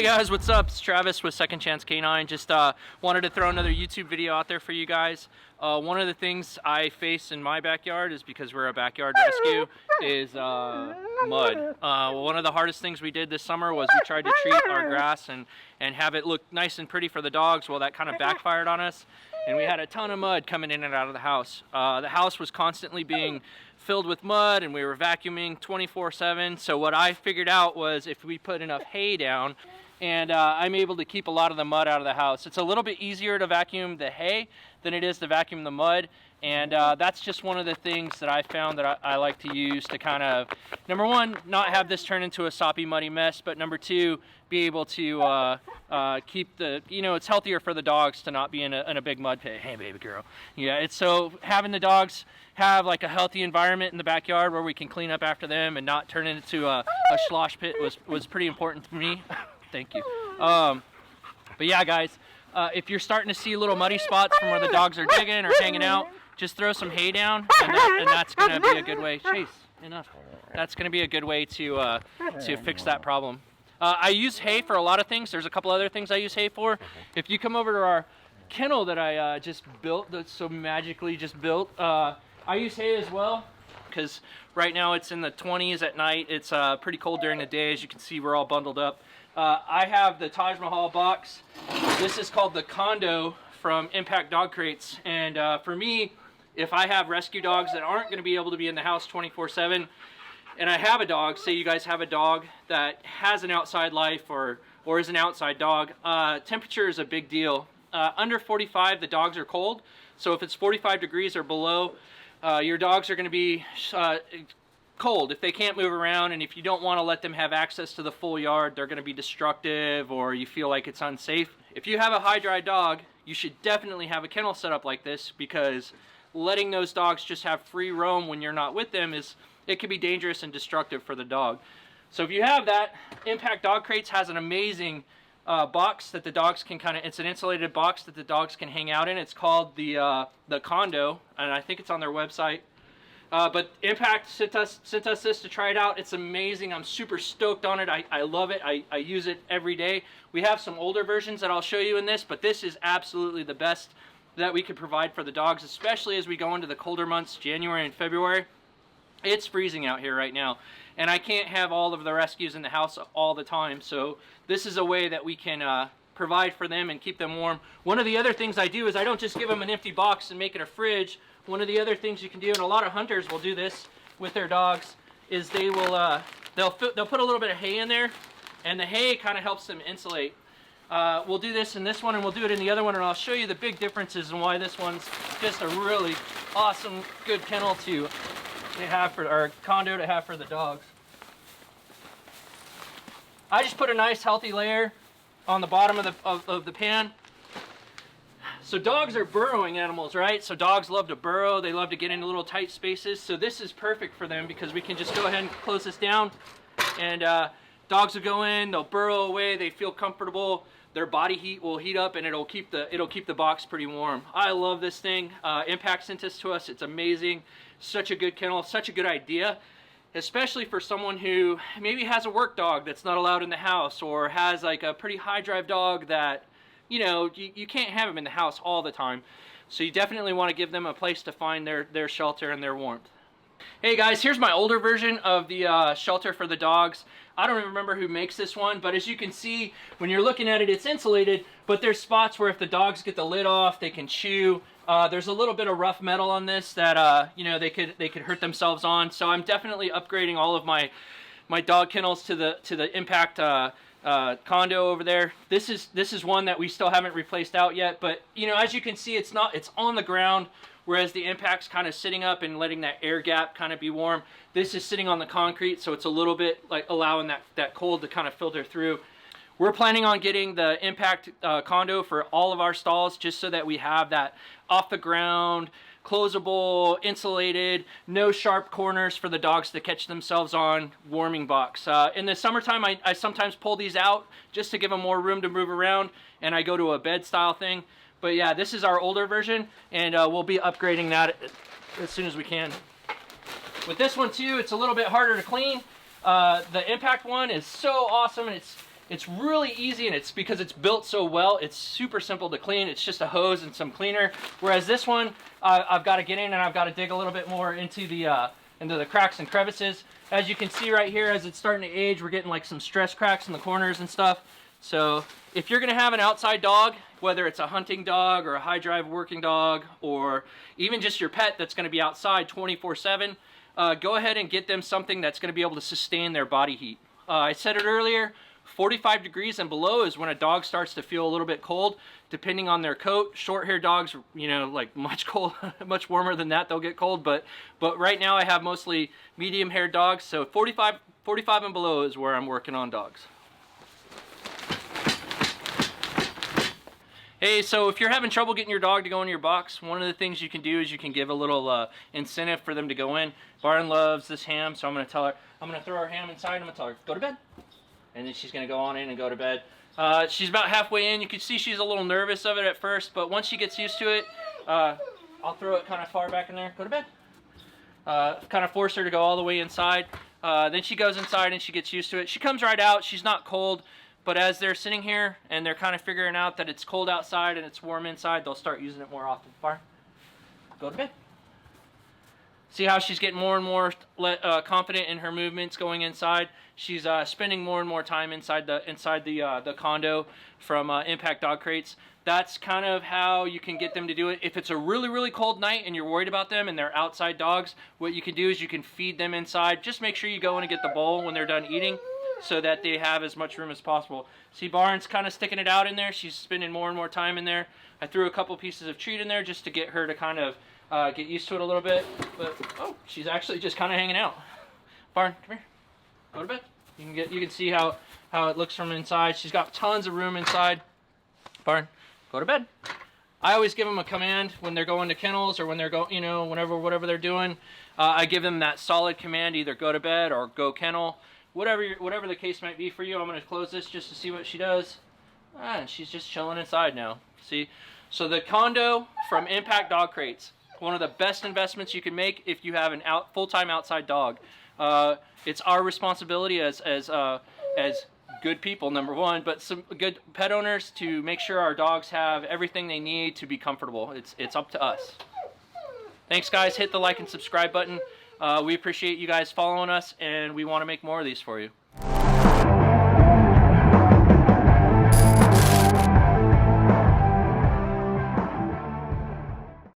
Hey guys, what's up? It's Travis with Second Chance Canine. Just wanted to throw another YouTube video out there for you guys. One of the things I face in my backyard is, because we're a backyard rescue, is mud. One of the hardest things we did this summer was we tried to treat our grass and have it look nice and pretty for the dogs. Well, that kind of backfired on us, and we had a ton of mud coming in and out of the house. The house was constantly being filled with mud, and we were vacuuming 24/7. So what I figured out was, if we put enough hay down, and I'm able to keep a lot of the mud out of the house. It's a little bit easier to vacuum the hay than it is to vacuum the mud, and that's just one of the things that I found that I like to use to kind of, number one, not have this turn into a soppy, muddy mess, but number two, be able to keep the, it's healthier for the dogs to not be in a big mud pit. Hey, baby girl. Yeah, it's so having the dogs have like a healthy environment in the backyard where we can clean up after them and not turn it into a slosh pit was pretty important to me. Thank you. But yeah, guys, if you're starting to see little muddy spots from where the dogs are digging or hanging out, just throw some hay down, and that's going to be a good way. Chase, enough. That's going to be a good way to fix that problem. I use hay for a lot of things. There's a couple other things I use hay for. If you come over to our kennel that I just built, that's so magically just built, I use hay as well, because right now it's in the 20s at night. It's pretty cold during the day. As you can see, we're all bundled up. I have the Taj Mahal box. This is called the Condo from Impact Dog Crates. And for me, if I have rescue dogs that aren't going to be able to be in the house 24/7, and I have a dog, say you guys have a dog that has an outside life or is an outside dog, temperature is a big deal. Under 45, the dogs are cold. So if it's 45 degrees or below, your dogs are going to be cold if they can't move around, and if you don't want to let them have access to the full yard, they're going to be destructive, or you feel like it's unsafe. If you have a high dry dog, you should definitely have a kennel set up like this, because letting those dogs just have free roam when you're not with them it can be dangerous and destructive for the dog. So if you have that, Impact Dog Crates has an amazing box that the dogs can it's an insulated box that the dogs can hang out in. It's called the Condo, and I think it's on their website. But Impact sent us this to try it out. It's amazing. I'm super stoked on it. I love it. I use it every day. We have some older versions that I'll show you in this, but this is absolutely the best that we could provide for the dogs, especially as we go into the colder months, January and February. It's freezing out here right now, and I can't have all of the rescues in the house all the time, so this is a way that we can provide for them and keep them warm. One of the other things I do is I don't just give them an empty box and make it a fridge. One of the other things you can do, and a lot of hunters will do this with their dogs, is they will they'll put a little bit of hay in there, and the hay kind of helps them insulate. We'll do this in this one, and we'll do it in the other one, and I'll show you the big differences and why this one's just a really awesome, good kennel to have for, or condo to have for the dogs. I just put a nice healthy layer on the bottom of the pan. So dogs are burrowing animals, right? So dogs love to burrow. They love to get into little tight spaces. So this is perfect for them, because we can just go ahead and close this down, and dogs will go in, they'll burrow away, they feel comfortable. Their body heat will heat up, and it'll keep the box pretty warm. I love this thing. Impact sent this to us. It's amazing. Such a good kennel, such a good idea, especially for someone who maybe has a work dog that's not allowed in the house, or has like a pretty high drive dog that you can't have them in the house all the time. So you definitely want to give them a place to find their shelter and their warmth. Hey guys, here's my older version of the shelter for the dogs. I don't remember who makes this one, but as you can see, when you're looking at it, it's insulated, but there's spots where if the dogs get the lid off, they can chew. There's a little bit of rough metal on this that they could hurt themselves on. So I'm definitely upgrading all of my dog kennels to the Impact Condo over there. This is one that we still haven't replaced out yet, but as you can see, it's on the ground, whereas the Impact's kind of sitting up and letting that air gap kind of be warm. This is sitting on the concrete, so it's a little bit like allowing that cold to kind of filter through. We're planning on getting the Impact Condo for all of our stalls, just so that we have that off the ground, closable, insulated, no sharp corners for the dogs to catch themselves on warming box. In the summertime, I sometimes pull these out just to give them more room to move around, and I go to a bed style thing. But yeah, this is our older version, and we'll be upgrading that as soon as we can. With this one too, it's a little bit harder to clean. The Impact one is so awesome, and It's really easy, and it's because it's built so well, it's super simple to clean. It's just a hose and some cleaner. Whereas this one, I've got to get in and I've got to dig a little bit more into the cracks and crevices. As you can see right here, as it's starting to age, we're getting like some stress cracks in the corners and stuff. So if you're gonna have an outside dog, whether it's a hunting dog or a high drive working dog, or even just your pet that's gonna be outside 24/7, go ahead and get them something that's gonna be able to sustain their body heat. I said it earlier, 45 degrees and below is when a dog starts to feel a little bit cold, depending on their coat. Short-haired dogs, you know, like much warmer than that, they'll get cold. But right now I have mostly medium-haired dogs, so 45 and below is where I'm working on dogs. Hey, so if you're having trouble getting your dog to go in your box, one of the things you can do is you can give a little incentive for them to go in. Barn loves this ham, so I'm going to tell her, I'm going to throw her ham inside, I'm going to tell her, go to bed. And then she's going to go on in and go to bed. She's about halfway in. You can see she's a little nervous of it at first, but once she gets used to it, I'll throw it kind of far back in there. Go to bed. Kind of force her to go all the way inside. Then she goes inside and she gets used to it. She comes right out. She's not cold, but as they're sitting here and they're kind of figuring out that it's cold outside and it's warm inside, they'll start using it more often. Far. Go to bed. See how she's getting more and more confident in her movements going inside. She's spending more and more time inside the condo from Impact Dog Crates. That's kind of how you can get them to do it. If it's a really, really cold night and you're worried about them and they're outside dogs, what you can do is you can feed them inside. Just make sure you go in and get the bowl when they're done eating so that they have as much room as possible. See, Barnes kind of sticking it out in there. She's spending more and more time in there. I threw a couple pieces of treat in there just to get her to kind of get used to it a little bit. But, oh, she's actually just kind of hanging out. Barn, come here. Go to bed. You can see how it looks from inside. She's got tons of room inside. Barn, go to bed. I always give them a command when they're going to kennels or when they're going, you know, whatever they're doing. I give them that solid command, either go to bed or go kennel, whatever the case might be for you. I'm going to close this just to see what she does. And she's just chilling inside now. See, so the condo from Impact Dog Crates, one of the best investments you can make if you have an full-time outside dog. It's our responsibility as good people, number one, but some good pet owners to make sure our dogs have everything they need to be comfortable. It's up to us. Thanks, guys. Hit the like and subscribe button. We appreciate you guys following us, and we want to make more of these for you.